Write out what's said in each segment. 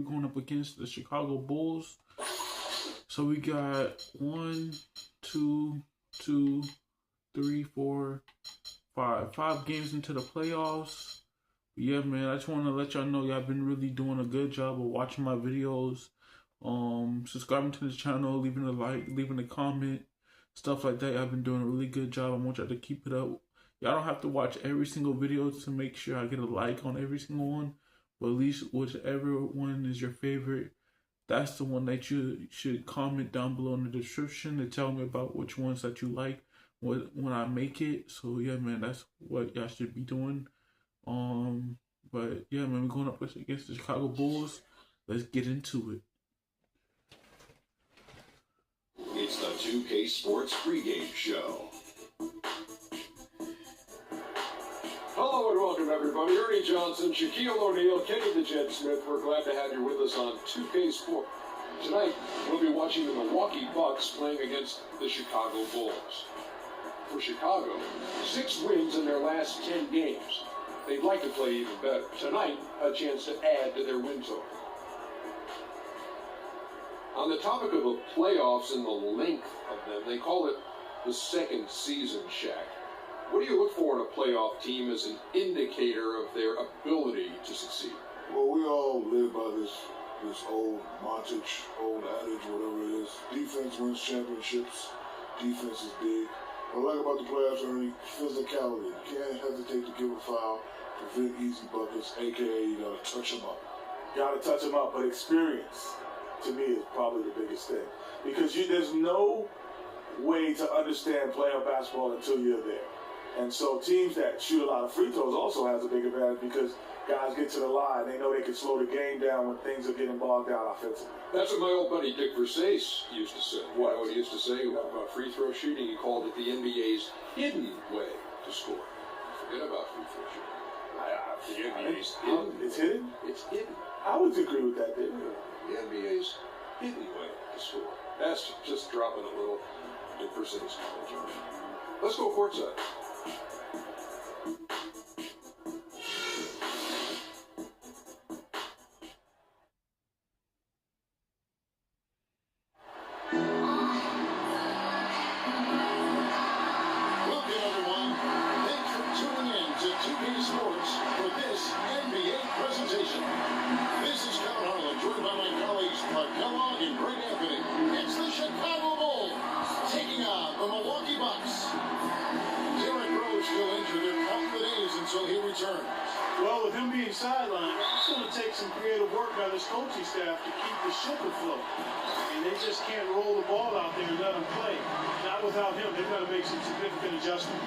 going up against the Chicago Bulls. So we got 1, 2, 2, 3, 4, 5 games into the playoffs. Yeah, man, I just want to let y'all know y'all been really doing a good job of watching my videos, subscribing to the channel, leaving a like, leaving a comment, stuff like that. I've been doing a really good job. I want y'all to keep it up. Y'all don't have to watch every single video to make sure I get a like on every single one, but at least whichever one is your favorite, that's the one that you should comment down below in the description to tell me about which ones that you like when I make it. So yeah, man, that's what y'all should be doing. But yeah, man, we're going up against the Chicago Bulls. Let's get into it. It's the 2K Sports pregame show. Hello and welcome everybody. Ernie Johnson, Shaquille O'Neal, Kenny the Jet Smith. We're glad to have you with us on 2K Sports. Tonight, we'll be watching the Milwaukee Bucks playing against the Chicago Bulls. For Chicago, 6 wins in their last 10 games. They'd like to play even better. Tonight, a chance to add to their win total. On the topic of the playoffs and the length of them, they call it the second season, Shaq. What do you look for in a playoff team as an indicator of their ability to succeed? Well, we all live by this old montage, old adage, whatever it is. Defense wins championships. Defense is big. What I like about the playoffs, Ernie, physicality. You can't hesitate to give a foul, prevent easy buckets, a.k.a. you got to touch them up. Got to touch them up, but experience, to me, is probably the biggest thing. Because there's no way to understand playoff basketball until you're there. And so teams that shoot a lot of free throws also has a big advantage because guys get to the line. They know they can slow the game down when things are getting bogged down offensively. That's what my old buddy Dick Versace used to say. What? You know what he used to say about free throw shooting? He called it the NBA's hidden way to score. Forget about free throw shooting. The NBA's hidden. It's hidden? It's hidden. I would agree with that, David. The NBA's hidden way to score. That's just dropping a little Dick Versace knowledge on it. Let's go courtside. Until he returns. Well, with him being sidelined, it's going to take some creative work by this coaching staff to keep the ship afloat. And they just can't roll the ball out there and let him play. Not without him. They've got to make some significant adjustments.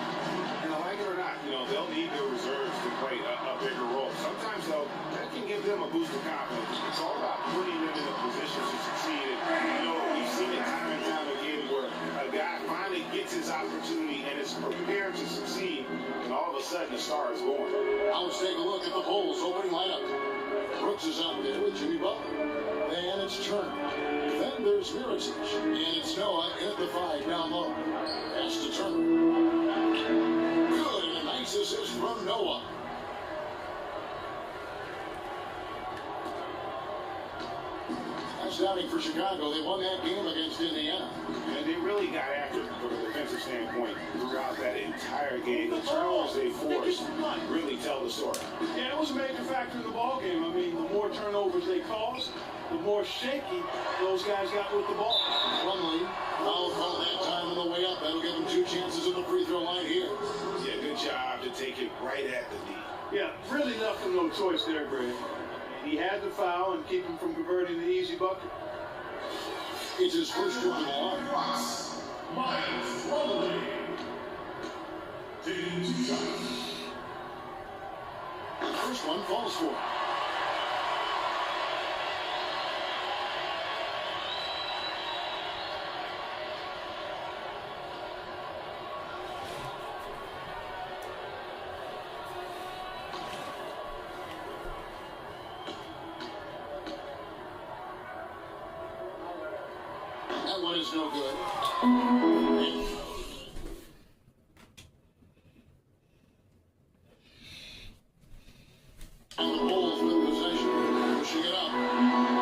And like it or not, they'll need their reserves to play a bigger role. Sometimes, though, that can give them a boost of confidence. It's all about putting them in a position to succeed. And, we've seen it time and time again where a guy finally gets his opportunity and is prepared to succeed, and all of a sudden the star is born. Now let's take a look at the Bulls opening lineup. Brooks is out there with Jimmy Butler. And it's Turner. Then there's Mirotic. And it's Noah at the 5 down low. Pass to Turner. Good, and a nice assist from Noah. Touchdowning for Chicago. They won that game against Indiana. And they really got after it from a defensive standpoint throughout that entire game. The turnovers they forced really tell the story. Yeah, it was a major factor in the ball game. I mean, the more turnovers they caused, the more shaky those guys got with the ball. Plumlee, foul call that time on the way up. That'll give them 2 chances at the free throw line here. Yeah, good job to take it right at the knee. Yeah, really left him no choice there, Greg. He had to foul and keep him from converting the easy bucket. It's his first trip to the line. Miles Plumlee. First one falls for him. That one is no good. And the Bulls with possession, pushing it up.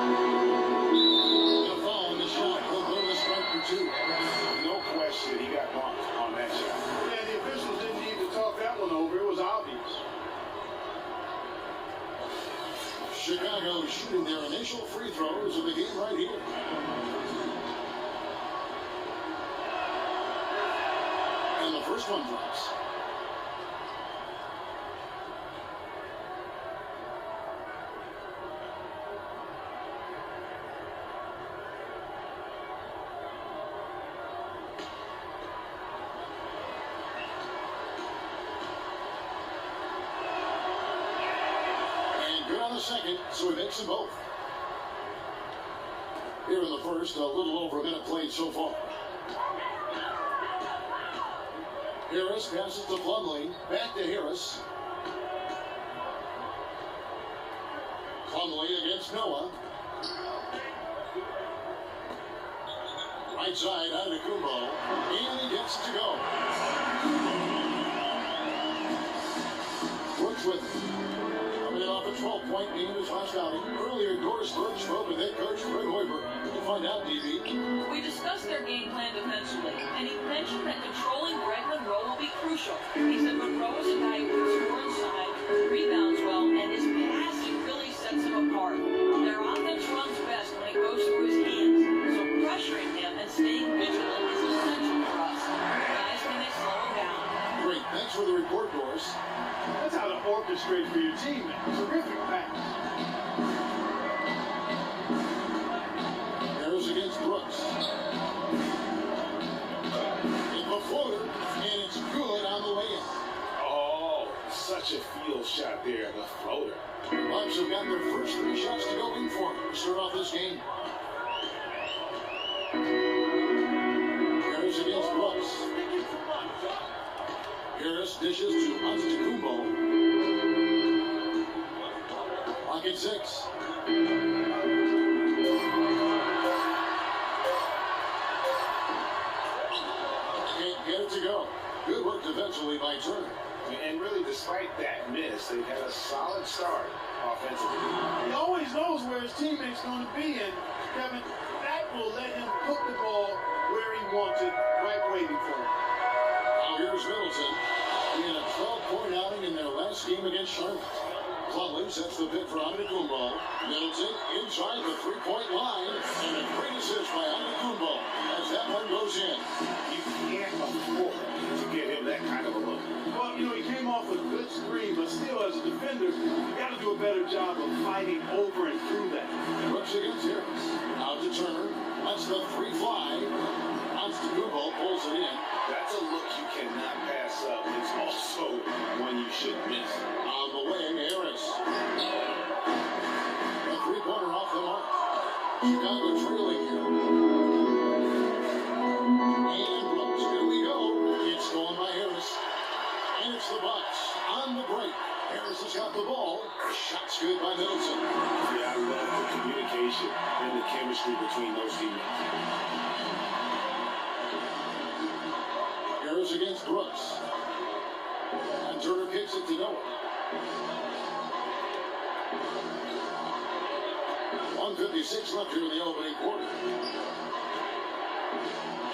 shooting their initial free throws of the game right here. And the first one drops. Second, so he makes them both. Here in the first, a little over a minute played so far. Harris passes to Plumlee, back to Harris. Plumlee against Noah. Right side, Antetokounmpo, and he gets it to go. Brooks with it. Coming off a 12-point game his last outing. Earlier, Doris Burke spoke with head coach Fred Hoiberg. To find out, DB. We discussed their game plan defensively, and he mentioned that controlling Greg Monroe will be crucial. He said Monroe is a guy who can score inside, rebounds well, and his passing really sets him apart. Their offense runs best when it goes through his hands, so pressuring him and staying vigilant is essential for us. Guys, can they slow him down? Great. Thanks for the report, Doris. That's how to orchestrate for your team, man. Terrific pass. Harris against Brooks. It's a floater, and it's good on the way in. Oh, such a field shot there, the floater. The Bucks have got their first 3 shots to go in for them to start off this game. Harris against Brooks. Harris dishes to Antetokounmpo. Lock at 6. Can't get it to go. Good work defensively by Turner. And really, despite that miss, they've had a solid start offensively. He always knows where his teammate's going to be, and Kevin, that will let him put the ball where he wants it, right waiting for him. Now here's Middleton. He had a 12-point outing in their last game against Charlotte. Plumlee sets the pick for Antetokounmpo. Middleton inside the 3-point line, and a great assist by Antetokounmpo as that one goes in. You can't afford to give him that kind of a look. Well, you know, he came off a good screen, but still, as a defender, you got to do a better job of fighting over and through that. Brooks against Harris. Out to Turner. That's the 3 fly. Antetokounmpo pulls it in. That's a look you cannot pass up. It's also one you should miss. On the wing, Harris. A 3-pointer off the mark. Chicago trailing here. And Brooks, here we go. It's stolen by Harris. And it's the Bucks on the break. Harris has got the ball. Shot's good by Middleton. Yeah, I love the communication and the chemistry between those teammates. Harris against Brooks. And Turner kicks it to Noah. 1:56 left here in the opening quarter.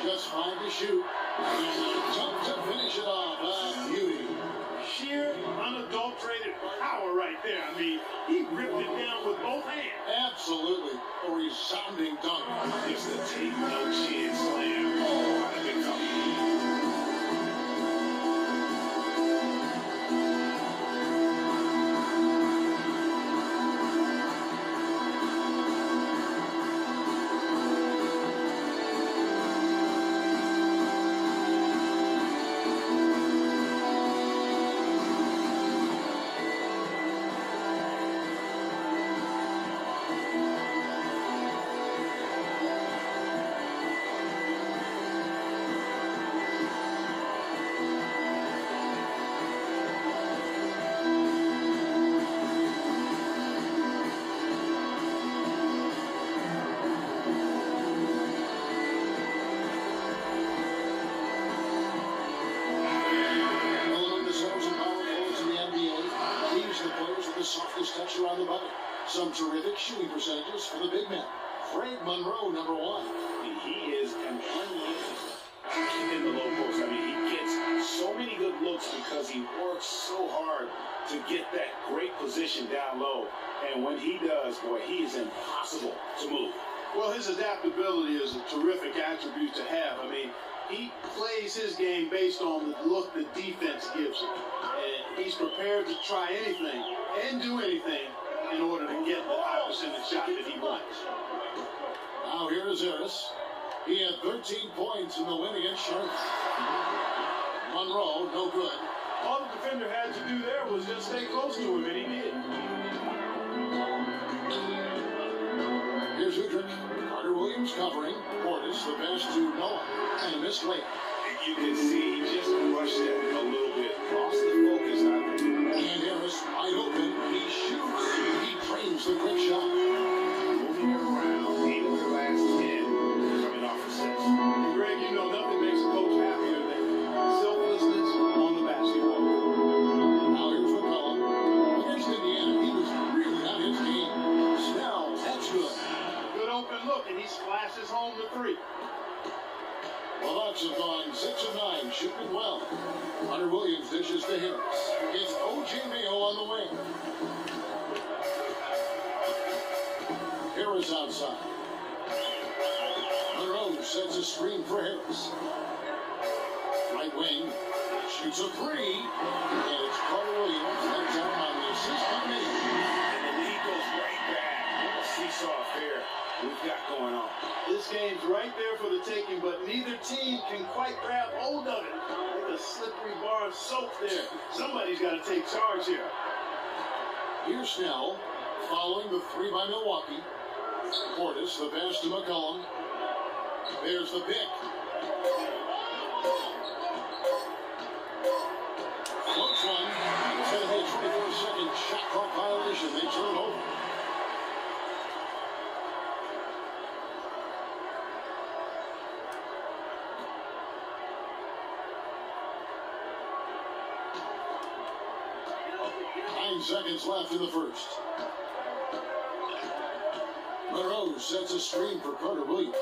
Just 5 to shoot. Jump to finish it off. Beauty. Sheer, unadulterated power right there. I mean, he ripped it down with both hands. Absolutely. A resounding dunk. It's the take no chance slam. Oh, how did it come? softest touch around the bucket. Some terrific shooting percentages for the big man. Greg Monroe, number one. He is an unlimited in the low post. I mean, he gets so many good looks because he works so hard to get that great position down low. And when he does, boy, he is impossible to move. Well, his adaptability is a terrific attribute to have. I mean, he plays his game based on the look the defense gives him. And he's prepared to try anything and do anything in order to get the high percentage shot that he wants. Now here is Harris. He had 13 points in the win against Charlotte. Monroe, no good. All the defender had to do there was just stay close to him, and he did. Here's Udrich. Carter Williams covering. Portis, the pass to Noah. And a missed layup. You can see he just rushed it a little bit. Lost the focus on it. And Harris wide open. He shoots. He trains the quick shot. Moving it around. 8 of the last 10 coming off assists. And Greg, you know nothing makes a coach happier than selflessness on the basketball court. Now here's McCollum. Against Indiana, he was really on his game. Snell, that's good. Good open look, and he splashes home the three. The Bucks have gone 6 of 9, shooting well. Hunter Williams dishes to Harris. It's O.J. Mayo on the wing. Harris outside. Monroe sets a screen for Harris. Right wing. Shoots a three. And it's Carter Williams. That's out on the assist by Mayo. And the lead goes right back. What a seesaw affair we've got going on. This game's right there for the taking, but neither team can quite grab hold of it. Like a slippery bar of soap there. Somebody's got to take charge here. Here's Snell, following the three by Milwaukee. Portis, the pass to McCollum. There's the pick. Close one. It's going to be a 24-second shot clock violation. They turn it over. Seconds left in the first. Monroe sets a screen for Carter Williams.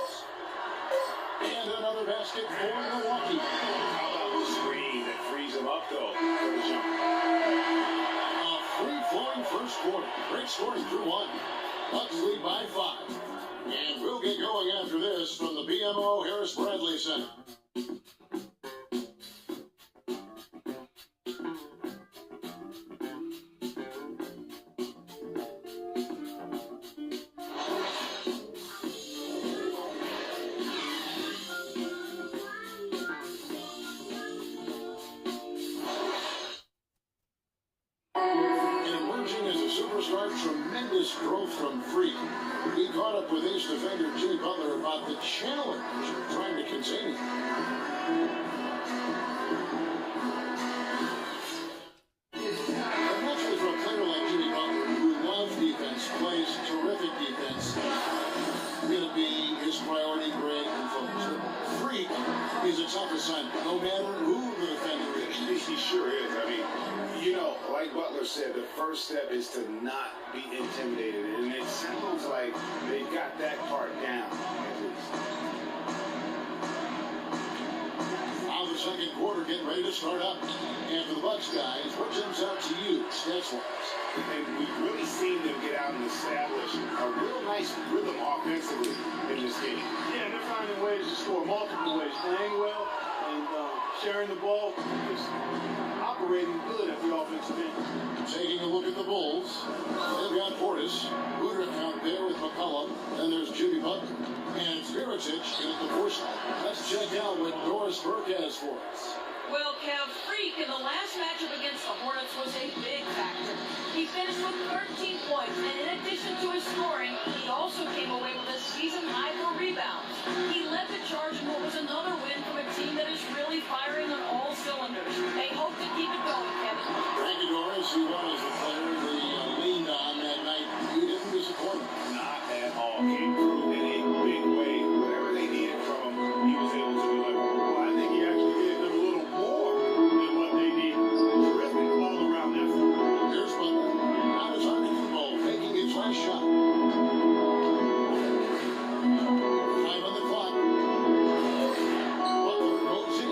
And another basket for Milwaukee. How about the screen that frees him up, though, for the jump? A free-flowing first quarter. Great scoring through one. Bucks lead by 5. And we'll get going after this from the BMO Harris Bradley Center. Tremendous growth from Freak. He caught up with ace defender Jimmy Butler about the challenge of trying to contain him. And naturally for a player like Jimmy Butler, who loves defense, plays terrific defense, going to be his priority, grade, and focus. Freak is a tough assignment, no matter who the defender is. He sure is. I mean, you know, like Butler said, the first step is to not be intimidated. And it sounds like they got that part down, at least. Now the second quarter getting ready to start up. And for the Bucks guys, what jumps out to you, stats-wise? And we've really seen them get out and establish a real nice rhythm offensively in this game. Yeah, they're finding ways to score multiple ways, playing well and sharing the ball, just operating good at the offensive end. Taking a look at the Bulls, they've got Portis, Udrich out there with McCollum, then there's Jimmy Butler, and Mirotic at the four side. Let's check out what Doris Burke has for us. Well, Kev, Freak in the last matchup against the Hornets was a big factor. He finished with 13 points, and in addition to his scoring, he also came away with a season high for rebounds. He led the charge in what was another win from a team that is really firing on all cylinders. They hope to keep it going, Kevin. Thank you, Doris. He was the player they leaned on that night. He didn't disappoint. Not at all. Came through in a big way. Whatever they needed from him, he was able to deliver. Well, I think he actually gave them a little more than what they needed. Terrific all-around effort. Here's Butler. Now it's on the ball, taking his last shot. 5 on the clock. Butler goes in.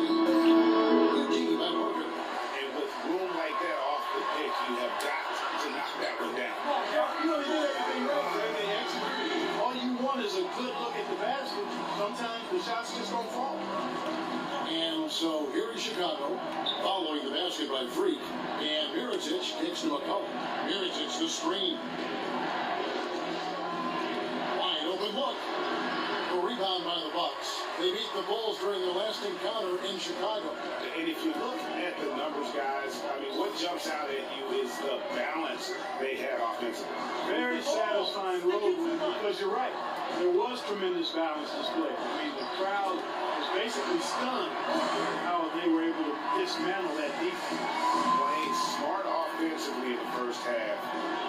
Eugene by Parker. And with room like that off the pitch, you have got to knock is a good look at the basket, sometimes the shots just don't fall. And so here is Chicago, following the basket by Freak. And Mirotic kicks to McCollum. Mirotic the screen. Wide open look. A rebound by the Bucks. They beat the Bulls during their last encounter in Chicago. And if you look at the numbers, guys, I mean, what jumps out at you is the balance they had offensively. Very satisfying road win, because you're right. There was tremendous balance displayed. I mean, the crowd was basically stunned how they were able to dismantle that defense. Playing smart offensively in the first half,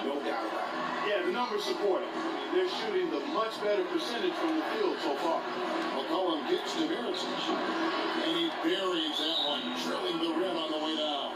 no doubt about it. Yeah, the numbers support it. I mean, they're shooting the much better percentage from the field so far. McCollum kicks to Mirotic. And he buries that one, drilling the rim on the way down.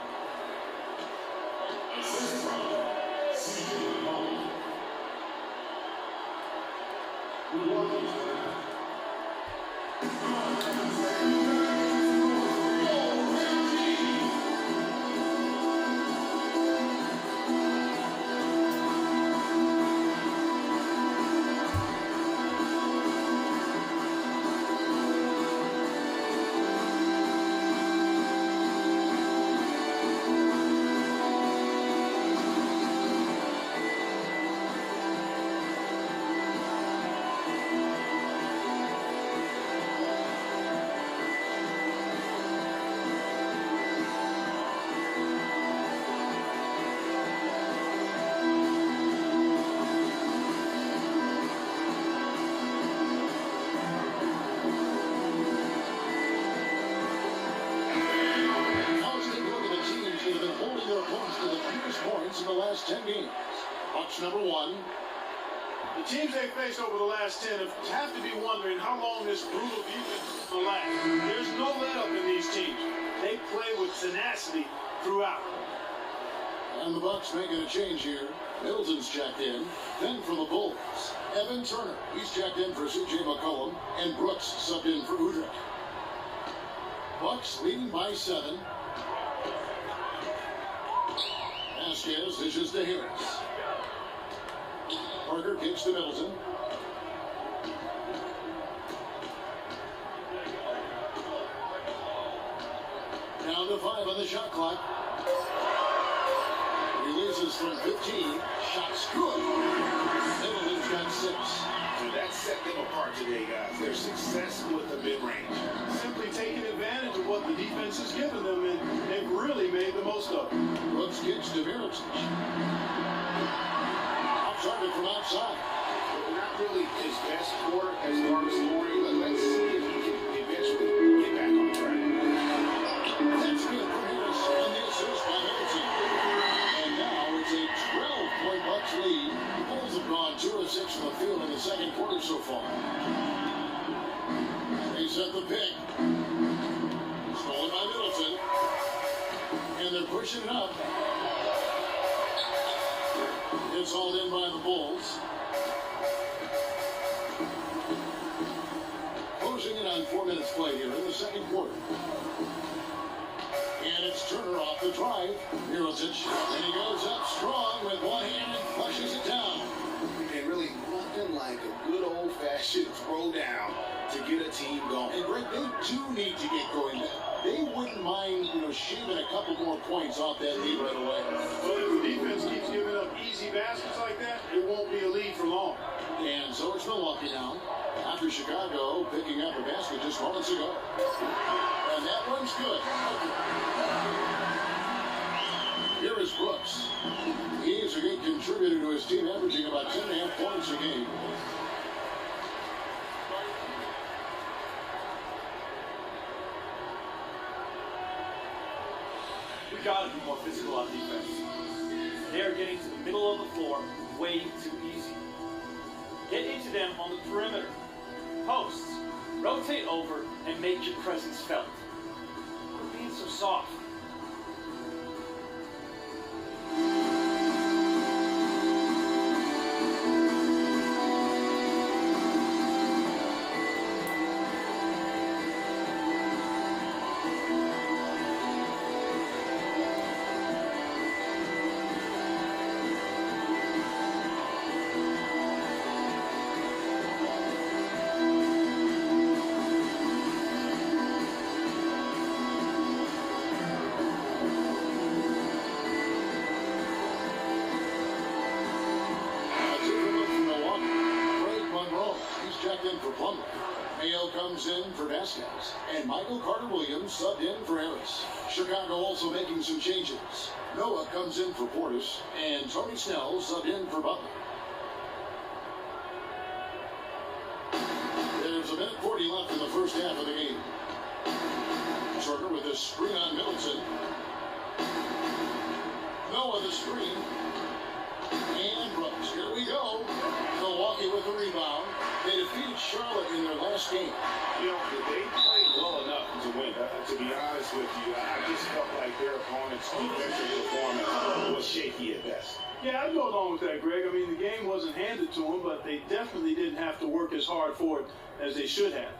In the last 10 games. Bucks number 1. The teams they faced over the last 10 have to be wondering how long this brutal defense will last. There's no let-up in these teams. They play with tenacity throughout. And the Bucks making a change here. Middleton's checked in. Then for the Bulls, Evan Turner. He's checked in for C.J. McCollum. And Brooks subbed in for Udrih. Bucks leading by 7. Vasquez dishes to Harris. Parker kicks to Middleton. Down to 5 on the shot clock. Releases from 15. Shots good. Middleton's got 6. And that set them apart today, guys. Their success with the mid-range. Simply taking advantage of what the defense has given them, and they've really made the most of it. Brooks kicks to Mirotic. Off target from outside. Not really his best quarter as far as scoring, but let's see if he can eventually get back on track. That's good for Harris on the assist by Middleton. And now it's a 12-point Bucks lead. The Bulls have gone 2 of 6 from the field in the second quarter so far. They set the pick. Stolen by Middleton. And they're pushing it up. It's hauled in by the Bulls. Closing in on 4 minutes play here in the second quarter. And it's Turner off the drive. Mirotic. And he goes up strong with one hand and flushes it down. And really nothing like a good old-fashioned throw down to get a team going. And Greg, they do need to get going. They wouldn't mind, shaving a couple more points off that lead right away. Well, if the defense keeps giving up easy baskets like that, it won't be a lead for long. And so it's Milwaukee now. After Chicago picking up a basket just moments ago. And that one's good. Here is Brooks. He is a good contributor to his team, averaging about 10.5 points a game. We gotta be more physical on defense. They are getting to the middle of the floor way too easy. Get into them on the perimeter. Posts. Rotate over and make your presence felt. We're being so soft. checked in for Plumlee. Mayo comes in for Vasquez. And Michael Carter-Williams subbed in for Harris. Chicago also making some changes. Noah comes in for Portis. And Tony Snell subbed in for Butler. There's a minute 40 left in the first half of the game. Turner with a screen on Middleton. Noah the screen. And Brooks. Here we go. Milwaukee with the rebound. They defeated Charlotte in their last game. You know, they played well enough to win. To be honest with you, I just felt like their opponent's defensive performance was shaky at best. Yeah, I'd go along with that, Greg. I mean, the game wasn't handed to them, but they definitely didn't have to work as hard for it as they should have.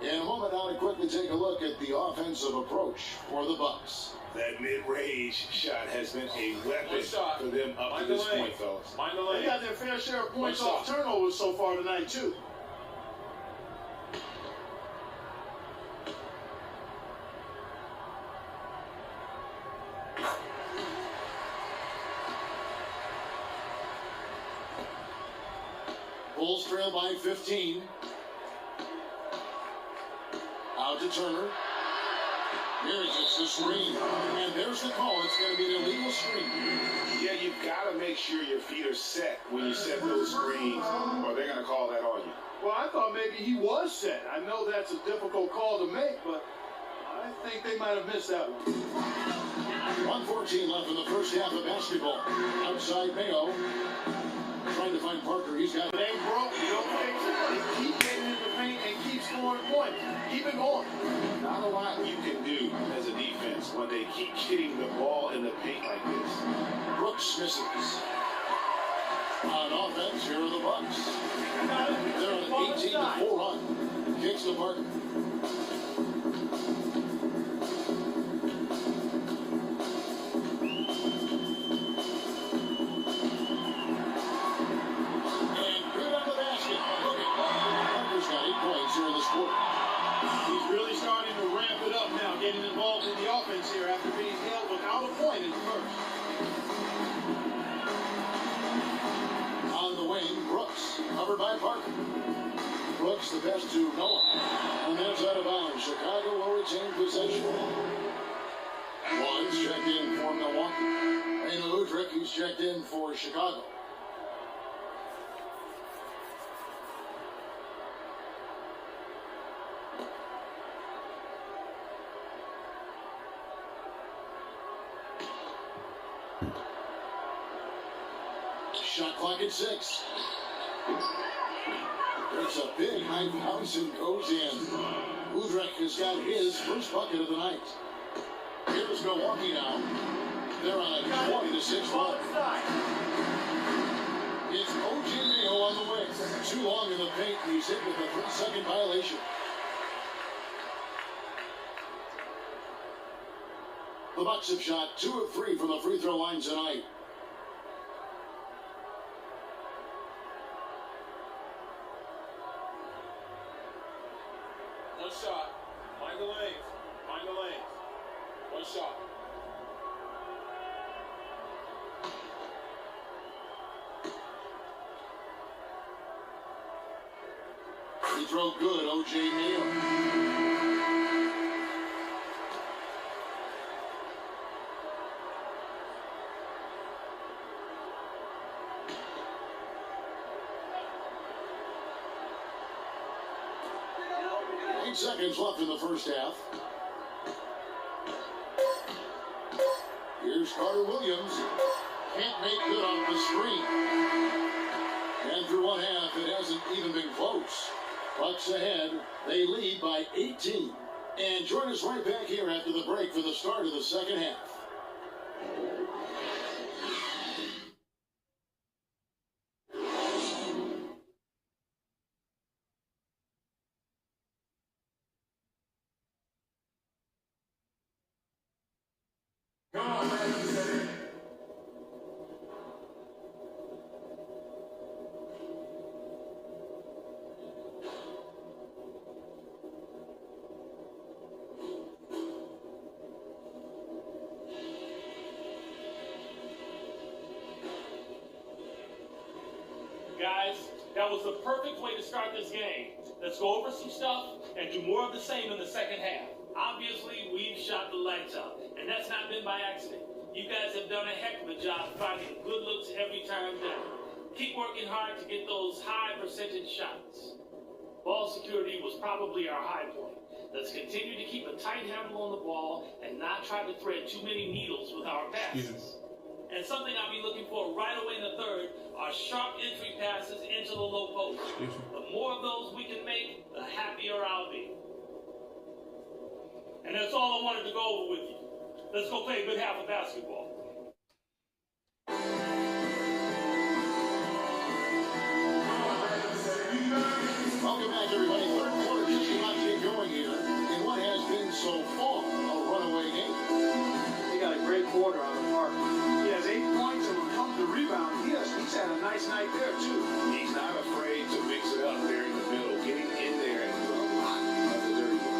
In a moment now to quickly take a look at the offensive approach for the Bucks. That mid-range shot has been a weapon for them up to this point, fellas. They got their fair share of points off turnovers so far tonight, too. Bulls trail by 15. Out to Turner. Here he gets the screen. And there's the call. It's going to be an illegal screen. Yeah, you've got to make sure your feet are set when you set those screens, or they're going to call that on you. Well, I thought maybe he was set. I know that's a difficult call to make, but I think they might have missed that one. 1:14 left in the first half of basketball. Outside Mayo. Trying to find Parker. He's got it. Ain't broke. You don't fix it. Keep getting in the paint and keep scoring points. Keep it going. Not a lot you can do as a defense when they keep hitting the ball in the paint like this. Brooks misses. On offense, here are the Bucks. They're on an 18-4 run. Kicks to Parker. He's really starting to ramp it up now, getting involved in the offense here after being held without a point in the first. On the wing, Brooks, covered by Parker. Brooks the pass to Noah. And that's out of bounds. Chicago will retain possession. One's checked in for Milwaukee. Reno Udrih, who's checked in for Chicago. Shot clock at 6. There's a big high bounce and goes in. Udrih has got his first bucket of the night. Here's Milwaukee now. They're on a 20-6 run. It's O.J. Mayo on the wing. Too long in the paint. He's hit with a 3-second violation. The Bucks have shot 2 of 3 from the free throw line tonight. One shot. Find the lanes. Find the lanes. One shot. He throw good, O.J. Mayo. Seconds left in the first half. Here's Carter-Williams. Can't make good off the screen. And through one half, it hasn't even been close. Bucks ahead. They lead by 18. And join us right back here after the break for the start of the second half. That was the perfect way to start this game. Let's go over some stuff and do more of the same in the second half. Obviously, we've shot the lights out, and that's not been by accident. You guys have done a heck of a job finding good looks every time down. Keep working hard to get those high percentage shots. Ball security was probably our high point. Let's continue to keep a tight handle on the ball and not try to thread too many needles with our passes. And something I'll be looking for right away in the third are sharp entry passes into the low post. The more of those we can make, the happier I'll be. And that's all I wanted to go over with you. Let's go play a good half of basketball. Welcome back, everybody. Third quarter just about to get going here in what has been so far a runaway game. He got a great quarter on the park. He has 8 points, and when it comes to rebound, he's had a nice night there, too. He's not afraid to mix it up there in the middle, getting in there and doing a lot of the dirty work.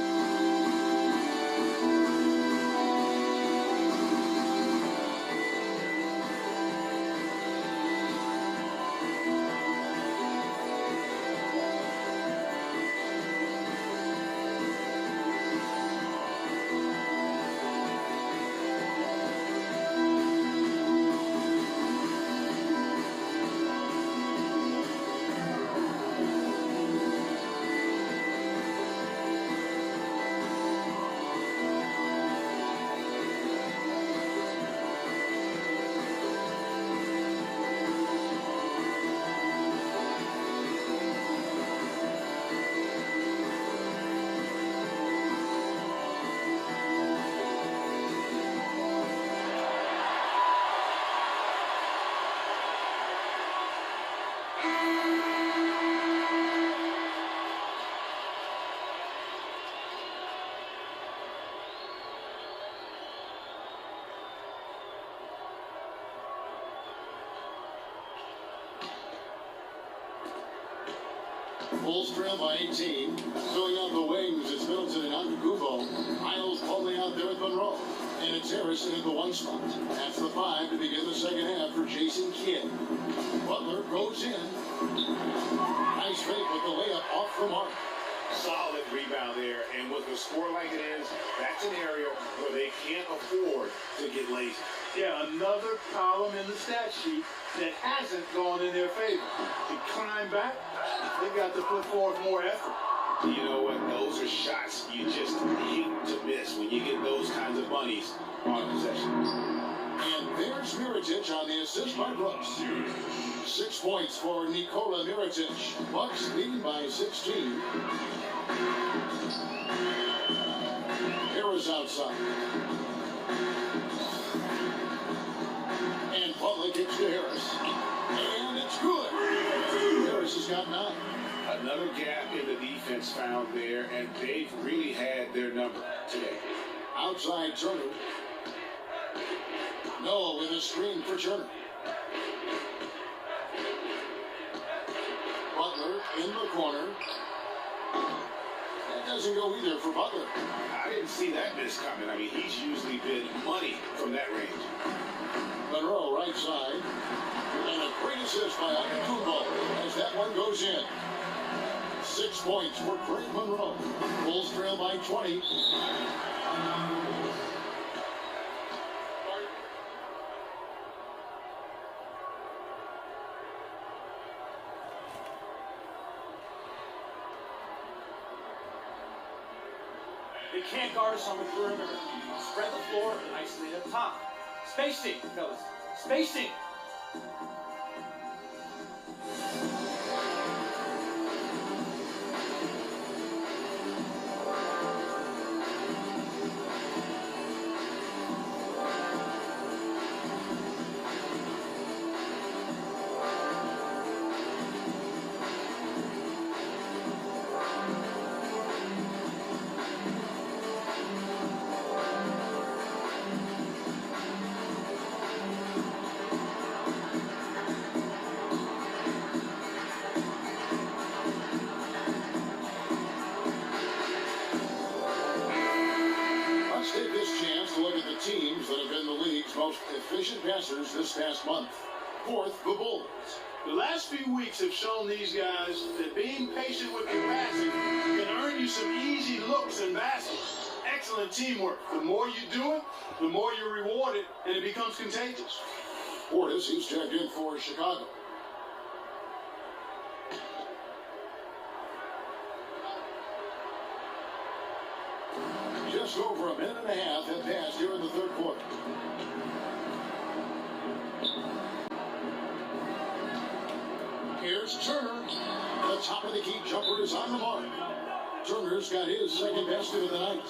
Bulls trail by 18. Filling out the wings, it's Middleton and Antetokounmpo. Miles holding out there with Monroe. And it's Harrison in the 1 spot. That's the 5 to begin the second half for Jason Kidd. Butler goes in. Nice fake with the layup off the mark. Solid rebound there, and with a score like it is, that's an area where they can't afford to get lazy. Yeah, another column in the stat sheet that hasn't gone in their favor. To climb back, they've got to put forth more effort. You know what? Those are shots you just hate to miss when you get those kinds of bunnies on possession. And there's Mirotic on the assist by Brooks. 6 points for Nikola Mirotic. Bucks leading by 16. Harris outside. And Butler gets to Harris. And it's good. Harris has got 9. Another gap in the defense found there, and they've really had their number today. Outside Turner. Noah with a screen for Turner. Butler in the corner. That doesn't go either for Butler. I didn't see that miss coming. I mean, he's usually been money from that range. Monroe right side. And a great assist by Antetokounmpo as that one goes in. 6 points for Greg Monroe. Bulls trail by 20. They can't guard us on the perimeter. Spread the floor and isolate up top. Spacing, fellas. Spacing. Teams that have been the league's most efficient passers this past month. Fourth, the Bulls. The last few weeks have shown these guys that being patient with your passing can earn you some easy looks and baskets. Excellent teamwork. The more you do it, the more you're rewarded, and it becomes contagious. Portis, he's checked in for Chicago. Just over a minute and a half have passed here in the third quarter. Here's Turner. The top of the key jumper is on the mark. Turner's got his second basket of the night.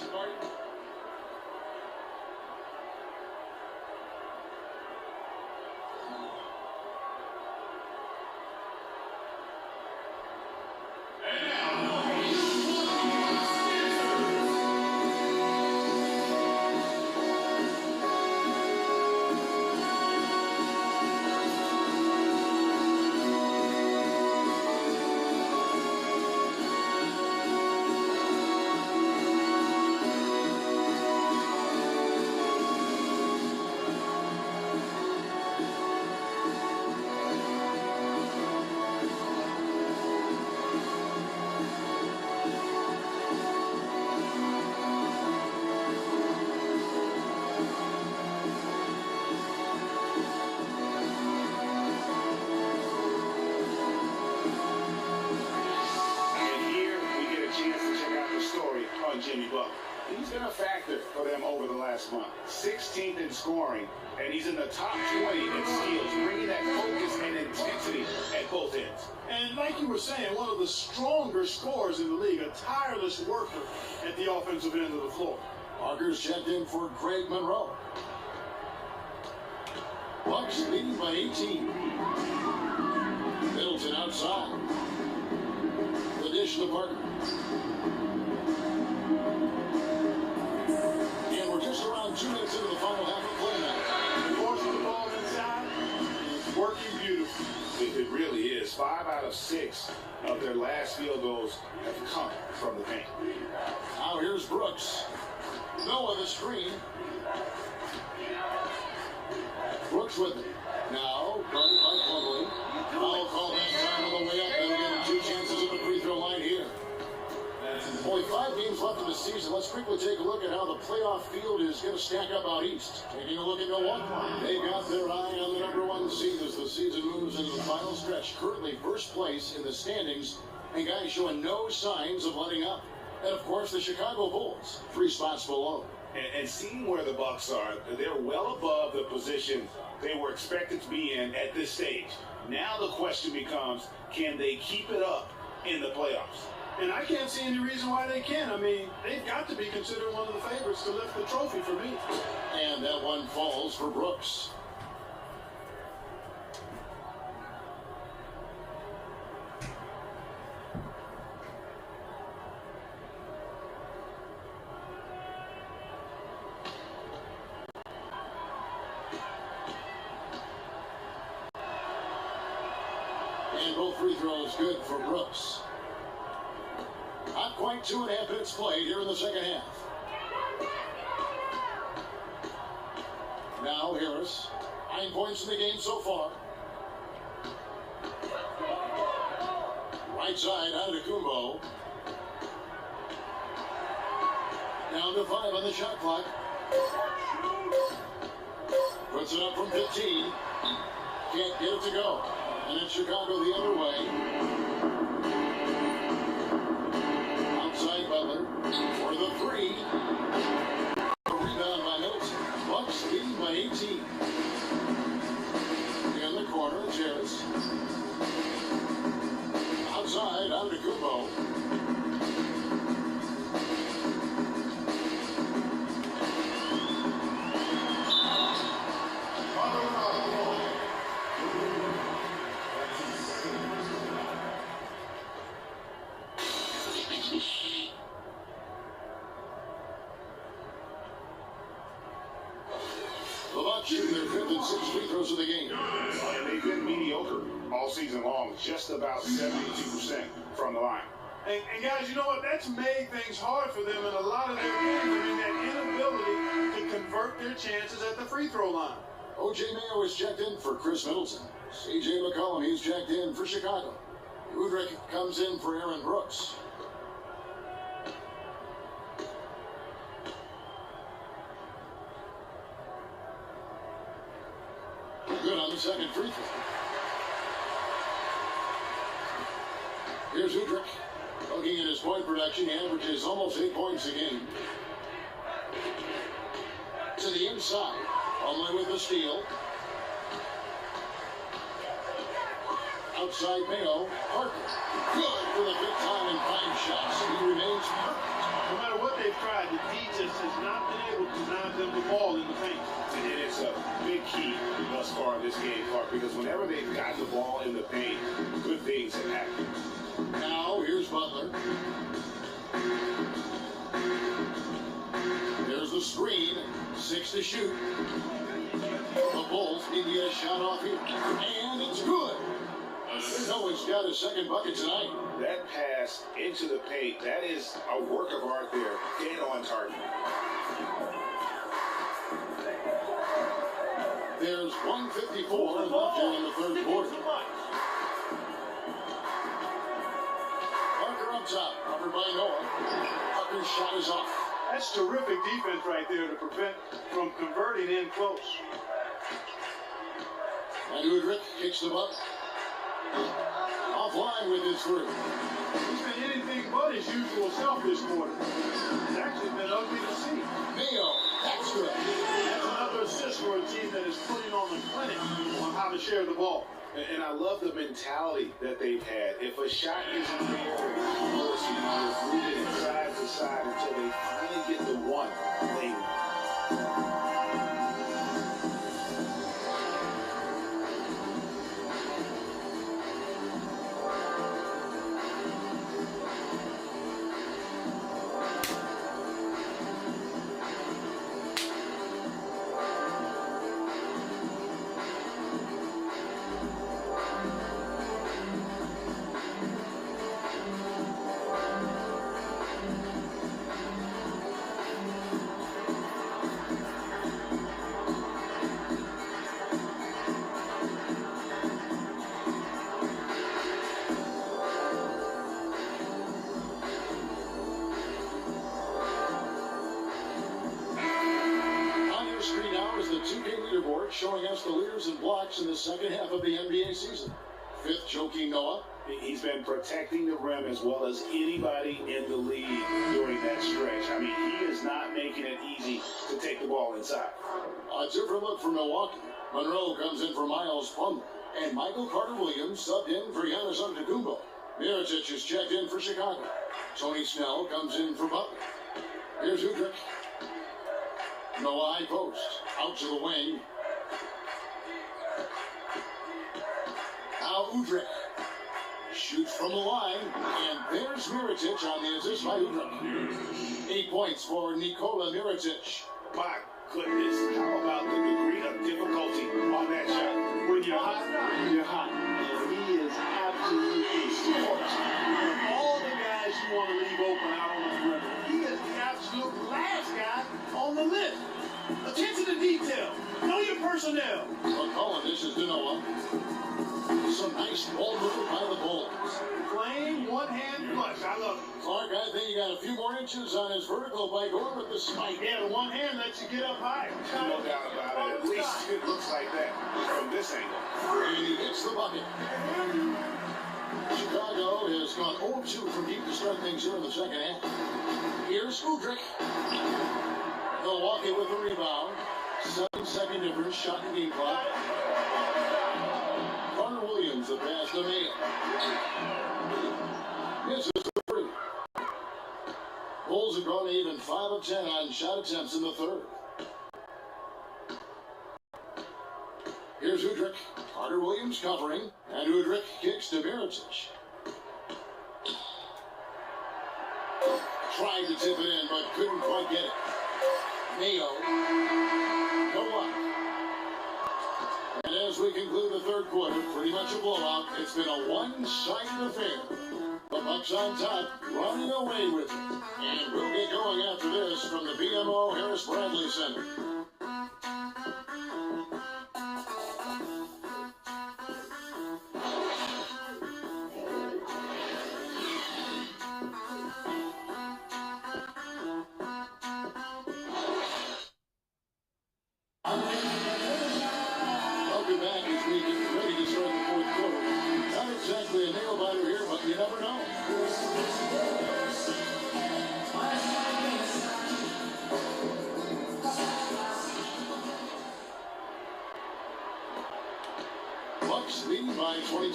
Jimmy Butler. He's been a factor for them over the last month. 16th in scoring, and he's in the top 20 in steals, bringing that focus and intensity at both ends. And like you were saying, one of the stronger scorers in the league, a tireless worker at the offensive end of the floor. Parker's checked in for Greg Monroe. Bucks leading by 18. Middleton outside. The dish to Parker. And we're just around 2 minutes into the final half of play now. Forcing the ball inside, it's working beautifully. It really is. 5 out of 6 of their last field goals have come from the paint. Now here's Brooks. Noah the screen. Brooks with it. Now, guarded by Plumlee. Foul call that time on the way up. That'll give him 2 chances at the free throw line here. Only 5 games left in the season. Let's quickly take a look at how the playoff field is going to stack up out east. Taking a look at Milwaukee. They got their eye on the #1 seed as the season moves into the final stretch. Currently first place in the standings, and guys showing no signs of letting up. And of course, the Chicago Bulls, 3 spots below. And seeing where the Bucks are, they're well above the position they were expected to be in at this stage. Now the question becomes, can they keep it up in the playoffs? And I can't see any reason why they can't. I mean, they've got to be considered one of the favorites to lift the trophy for me. And that one falls for Brooks. And both free throws good for Brooks. Not quite 2.5 minutes played here in the second half. Now Harris. 9 points in the game so far. Right side Antetokounmpo. Down to 5 on the shot clock. Puts it up from 15. Can't get it to go. And it's Chicago the other way. Outside Butler for the 3. A rebound by Middleton. Bucks leading by 18. In the corner, it's Harris. Outside, Antetokounmpo. Shooting their 5th and 6th free throws of the game. And they've been mediocre all season long, just about 72% from the line. And guys, you know what? That's made things hard for them in a lot of their games. I mean, that inability to convert their chances at the free throw line. O.J. Mayo is checked in for Chris Middleton. C.J. McCollum, he's checked in for Chicago. Udrich comes in for Aaron Brooks. Good on the second free throw. Here's Udrich. Looking at his point production, he averages almost 8 points a game. To the inside. Only with the steal. Outside Mayo. Parker. Good for the big time and 5 shots. He remains perfect. No matter what they've tried, the defense has not been able to deny them the ball in the paint. And it's a big key thus far in this game, Clark, because whenever they've got the ball in the paint, good things have happened. Now, here's Butler. There's the screen. 6 to shoot. The Bulls need to get a shot off here. And it's good. Noah's got his second bucket tonight. That pass into the paint, that is a work of art there. Dead on target. There's 1:54 left here in the third quarter. Parker up top, covered by Noah. Parker's shot is off. That's terrific defense right there to prevent from converting in close. And Udrich kicks the bucket. Offline with his three. He's been anything but his usual self this quarter. It's actually been ugly to see. Mayo, that's good. That's another assist for a team that is putting on the clinic on how to share the ball. And I love the mentality that they've had. If a shot isn't there, they'll move it side to side until they finally get the one. Showing us the leaders in blocks in the second half of the NBA season. 5th, Joakim Noah. He's been protecting the rim as well as anybody in the league during that stretch. I mean, he is not making it easy to take the ball inside. A different look for Milwaukee. Monroe comes in for Miles Plumlee. And Michael Carter-Williams subbed in for Giannis Antetokounmpo. Mirotic is checked in for Chicago. Tony Snell comes in for Butler. Here's Udrich. Noah high post. Out to the wing. Now Udrich shoots from the line, and there's Mirotic on the assist by Udrich. 8 points for Nikola Mirotic. My goodness, how about the degree of difficulty on that shot? When you're hot, you're hot. And he is absolutely scorched. Of all the guys you want to leave open out on the perimeter, he is the absolute last guy on the list. Attention to detail. Know your personnel. McCollum dishes to Noah. Some nice ball movement by the Bulls. Plain one-hand flush. I love it. Clark, I think he got a few more inches on his vertical by going with the spike. Yeah, the one hand lets you get up higher. No doubt about it. At least it looks like that from this angle. And he hits the bucket. Chicago has gone 0-2 from deep to start things here in the second half. Here's Udrich. Milwaukee with the rebound. 7-second difference. Shot and game clock. Carter-Williams, the pass to Mayo. Misses the three. Bulls have gone to even 5 of 10 on shot attempts in the third. Here's Udrich. Carter-Williams covering. And Udrich kicks to Mirotic. Tried to tip it in, but couldn't quite get it. Mayo. Go up. And as we conclude the third quarter, pretty much a blowout. It's been a one-sided affair. The Bucks on top, running away with it. And we'll get going after this from the BMO Harris Bradley Center.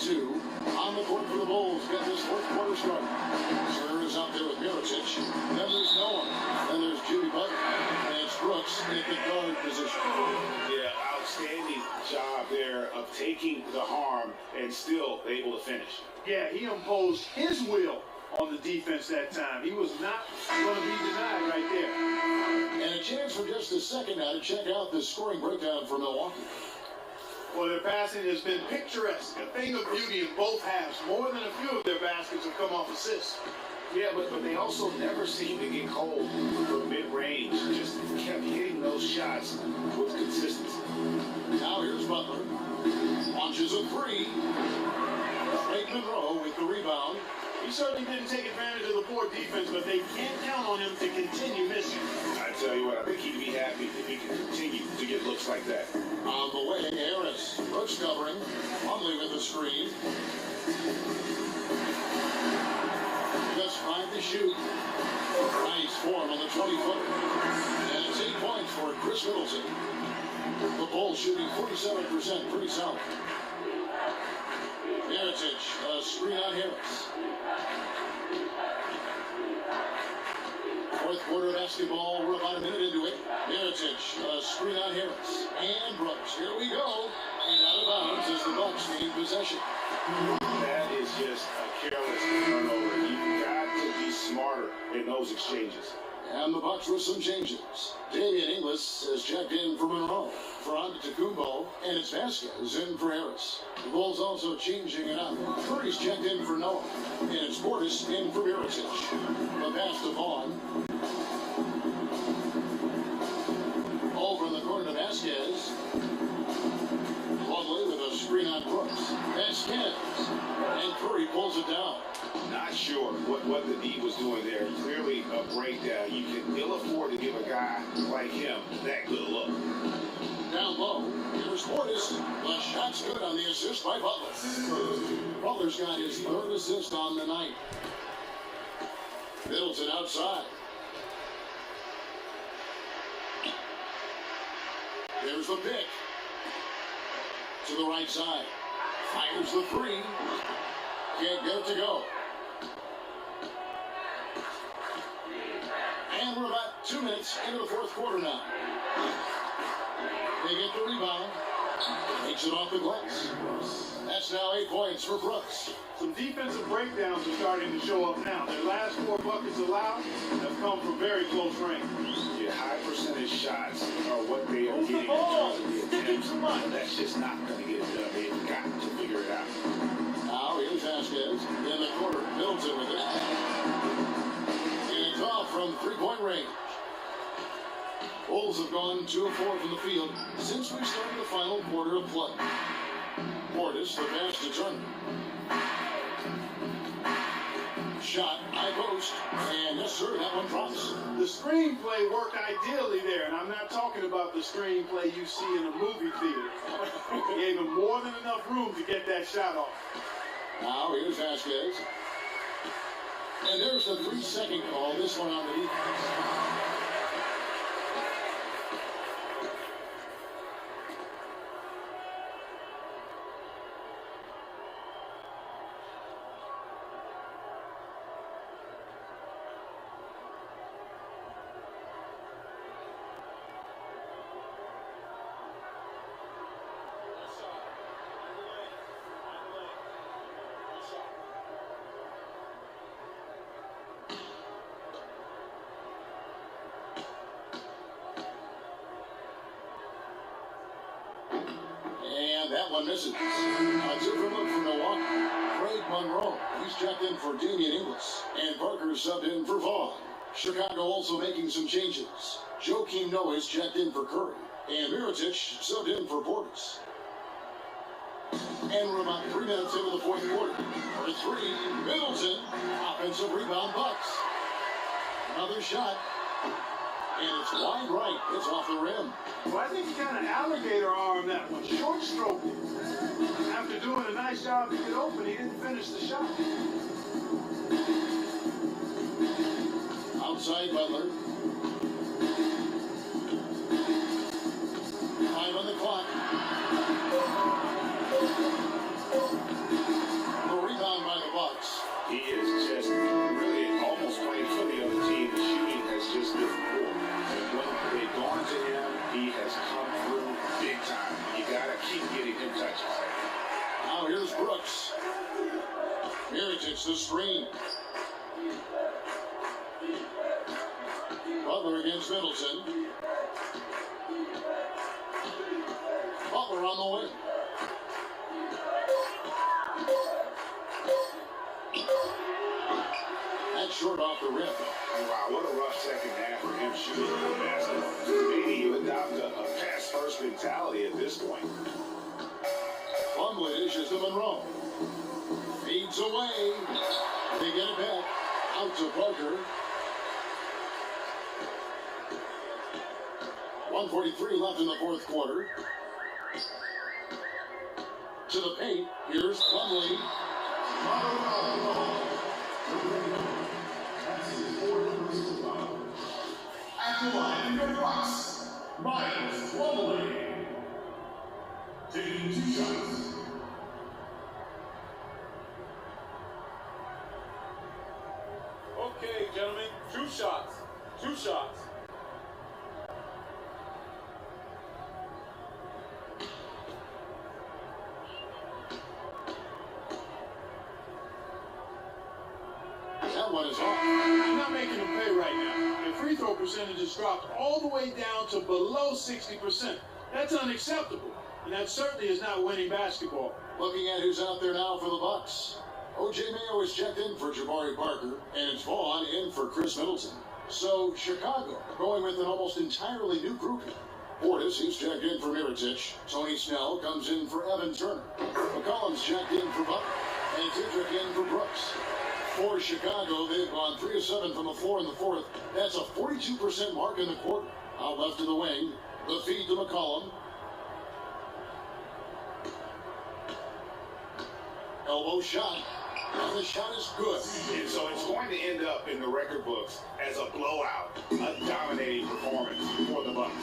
2 on the court for the Bulls. Get this fourth quarter started. Server is out there with Mirotic. Then there's Noah. Then there's Jimmy Butler. And it's Brooks in the guard position. Yeah, outstanding job there of taking the harm and still able to finish. Yeah, he imposed his will on the defense that time. He was not going to be denied right there. And a chance for just a second now to check out the scoring breakdown for Milwaukee. Well, their passing has been picturesque, a thing of beauty in both halves. More than a few of their baskets have come off assists. Yeah, but they also never seem to get cold from mid-range. Just kept hitting those shots with consistency. Now here's Butler. Launches a three. Drake Monroe with the rebound. He certainly didn't take advantage of the poor defense, but they can't count on him to continue missing. I tell you what, I think he'd be happy if he could continue to get looks like that. On the way, Harris. Brooks covering. Plumlee with the screen. Just 5 to shoot. Nice form on the 20-footer. And it's 8 points for Chris Middleton. The Bulls shooting 47%, pretty solid. Mirotic, a screen on Harris. Fourth quarter basketball, we're about a minute into it. Mirotic, a screen on Harris. And Brooks, here we go. And out of bounds as the Bucks gain possession. That is just a careless turnover. You've got to be smarter in those exchanges. And the Bucks with some changes. Damian Inglis has checked in for Monroe. For Antetokounmpo, and it's Vasquez in for Harris. The Bulls also changing it up. Curry's checked in for Noah. And it's Portis in for Mirotic. The pass to Vaughn. Over in the corner to Vasquez. Plumlee with a screen on Brooks. Vasquez. And Curry pulls it down. Not sure what the D was doing there. Clearly a breakdown. You can ill afford to give a guy like him that good look. Down low, here's Portis. The shot's good on the assist by Butler. Butler's got his third assist on the night. Middleton outside. There's the pick. To the right side. Fires the three. Can't get it to go. And we're about 2 minutes into the fourth quarter now. They get the rebound. Takes it off the glass. That's now 8 points for Brooks. Some defensive breakdowns are starting to show up now. Their last 4 buckets allowed have come from very close range. Yeah, high percentage shots are what they are getting in terms of the attempts. That's just not going to get it done. They've got to figure it out. Now here's Vasquez in the corner. Middleton with it. And it's off from 3-point range. Bulls have gone 2 of 4 from the field since we started the final quarter of play. Portis, the pass to Turner. Shot, high post, and yes sir, that one drops. The screenplay worked ideally there, and I'm not talking about the screenplay you see in a movie theater. Gave him more than enough room to get that shot off. Now here's Vasquez. And there's the 3-second call, this one on the defense. That one misses. A different look from Milwaukee. Drake Monroe. He's checked in for Damian Inglis. And Parker subbed in for Vaughn. Chicago also making some changes. Joakim Noah is checked in for Curry. And Mirotic subbed in for Portis. And we're about 3 minutes into the fourth quarter. For 3, Middleton. Offensive rebound, Bucks. Another shot. And it's wide right. It's off the rim. Well, I think he kind of alligator armed that one. Short stroke. After doing a nice job to get open, he didn't finish the shot. Outside Butler. 5 on the clock. Here's Middleton. Butler on the wing. That's short off the rim. Wow, what a rough second half for him shooting the basketball. Maybe you adopt a pass-first mentality at this point. Plumlee dishes to Monroe. Feeds away. They get it back. Out to Parker. 1:43 left in the fourth quarter. To the paint. Here's Plumlee. At the line, New York Bucks, Miles Plumlee. Taking 2 shots. Okay, gentlemen, 2 shots. 2 shots. That one is off. I'm not making them pay right now. The free throw percentage has dropped all the way down to below 60%. That's unacceptable. And that certainly is not winning basketball. Looking at who's out there now for the Bucks. O.J. Mayo is checked in for Jabari Parker, and it's Vaughn in for Chris Middleton. So Chicago going with an almost entirely new grouping. Portis, he's checked in for Mirotic. Tony Snell comes in for Evan Turner. McCollum's checked in for Butler, and Didrik in for Brooks. For Chicago, they've gone 3 of 7 from the floor in the fourth. That's a 42% mark in the quarter. Out left to the wing, the feed to McCollum. Elbow shot. And the shot is good. And so it's going to end up in the record books as a blowout, a dominating performance for the Bucks.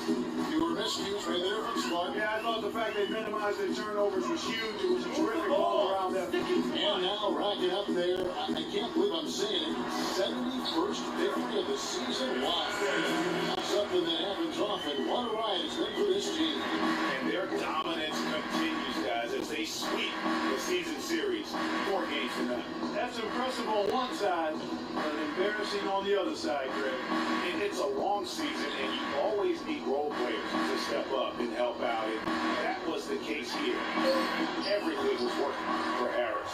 Fewer miscues made the difference, Mark. Yeah, I thought the fact they minimized their turnovers was huge. It was a terrific all around that. And now racking up there, I can't believe I'm saying it, 71st victory of the season. Wow. Not something that happens often. What a ride it's been for this team. And their dominance continues, guys, as they sweep the season series 4 games to none. That's impressive on one side, but embarrassing on the other side, Greg. And it's a long season, and you always need role players to step up and help out. And that was the case here. Everything was working for Harris.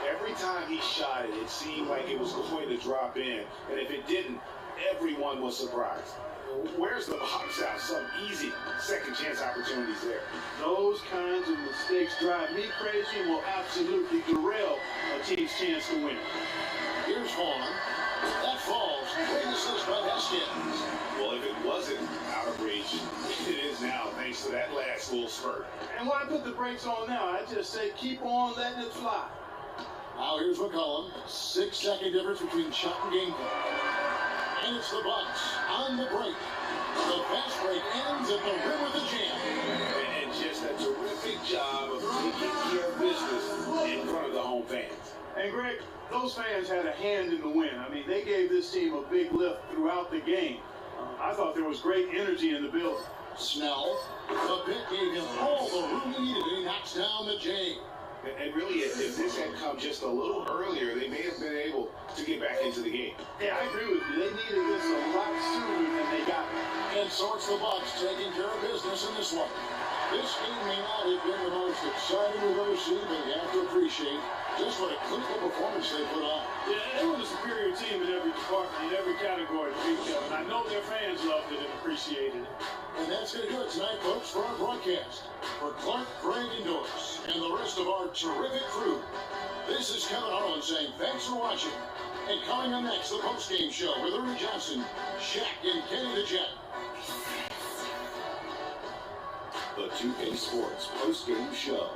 Every time he shot it, it seemed like it was going to drop in. And if it didn't, everyone was surprised. Where's the Bucks out? Some easy second chance opportunities there. Those kinds of mistakes drive me crazy and will absolutely derail a team's chance to win. Here's Vaughn. That falls. Great assist by Haskins. Well, if it wasn't out of reach, it is now, thanks to that last little spurt. And why put the brakes on now? I just say keep on letting it fly. Now here's McCollum. 6-second difference between shot and game plan. And it's the Bucks on the break. The fast break ends at the rim with a jam. And just a terrific job of taking care of business in front of the home fans. And Greg, those fans had a hand in the win. I mean, they gave this team a big lift throughout the game. I thought there was great energy in the building. Snell, the pit gave him all the room he needed, and he knocks down the J. And really, if this had come just a little earlier, they may have been able to get back into the game. Yeah, I agree with you. They needed this a lot sooner than they got it. And so it's the Bucks taking care of business in this one. This game may not have been the most exciting we've ever seen, but you have to appreciate just what a clinical performance they put on. Yeah, they were the superior team in every department, in every category, and I know their fans loved it and appreciated it. And that's going to do it tonight, folks, for our broadcast. For Clark, Greg, and Doris, and the rest of our terrific crew, this is Kevin Harlan saying thanks for watching. And coming on next, the post-game show with Ernie Johnson, Shaq, and Kenny the Jet. The 2K Sports post-game show.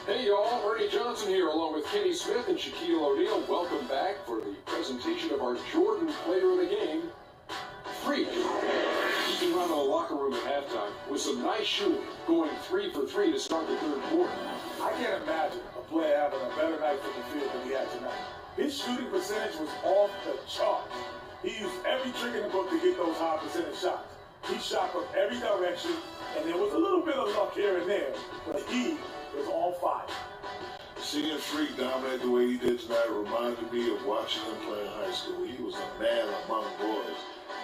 Hey y'all, Ernie Johnson here along with Kenny Smith and Shaquille O'Neal. Welcome back for the presentation of our Jordan Player of the Game, Freak. He came out of the locker room at halftime with some nice shooting, going 3 for 3 to start the third quarter. I can't imagine a player having a better night from the field than he had tonight. His shooting percentage was off the charts. He used every trick in the book to get those high percentage shots. He shot from every direction, and there was a little bit of luck here and there, but he was on fire. Seeing Freak dominate the way he did tonight reminded me of watching him play in high school. He was a man among boys.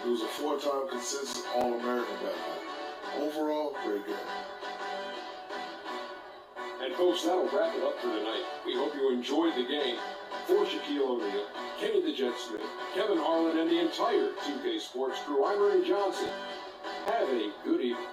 He was a 4-time consistent All-American back then. Overall, great game. And folks, that'll wrap it up for tonight. We hope you enjoyed the game. For Shaquille O'Neal, Kenny the Jet Smith, Kevin Harlan, and the entire 2K Sports crew, I'm Ernie Johnson. Have a good evening.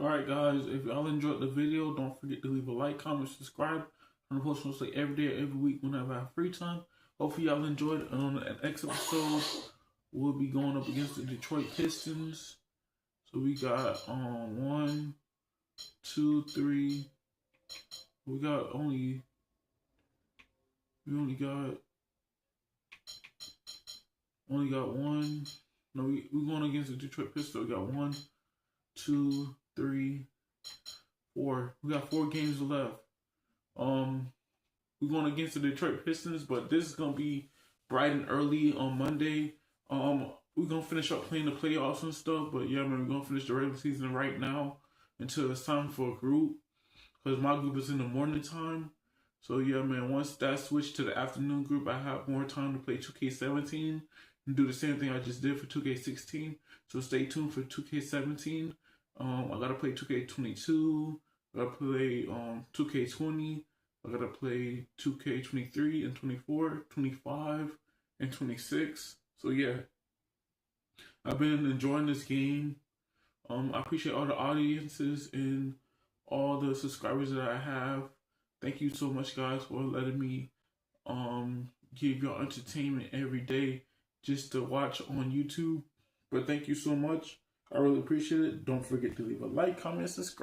Alright guys, if y'all enjoyed the video, don't forget to leave a like, comment, subscribe. I'm gonna post mostly every day, every week whenever I have free time. Hopefully y'all enjoyed it. And on the next episode, we'll be going up against the Detroit Pistons. So we got 1, 2, 3. We only got one. No, we're going against the Detroit Pistons. We got 1, 2, 3, 4. We got 4 games left. We're going against the Detroit Pistons, but this is gonna be bright and early on Monday. We're gonna finish up playing the playoffs and stuff, but yeah, man, we're gonna finish the regular season right now until it's time for a group, because my group is in the morning time. So yeah, man, once that switched to the afternoon group, I have more time to play 2K17 and do the same thing I just did for 2K16. So stay tuned for 2K17. I gotta play 2K22. I gotta play 2K20. I gotta play 2K23 and 24, 25, and 26. So yeah, I've been enjoying this game. I appreciate all the audiences and all the subscribers that I have. Thank you so much, guys, for letting me give y'all entertainment every day just to watch on YouTube. But thank you so much. I really appreciate it. Don't forget to leave a like, comment, subscribe.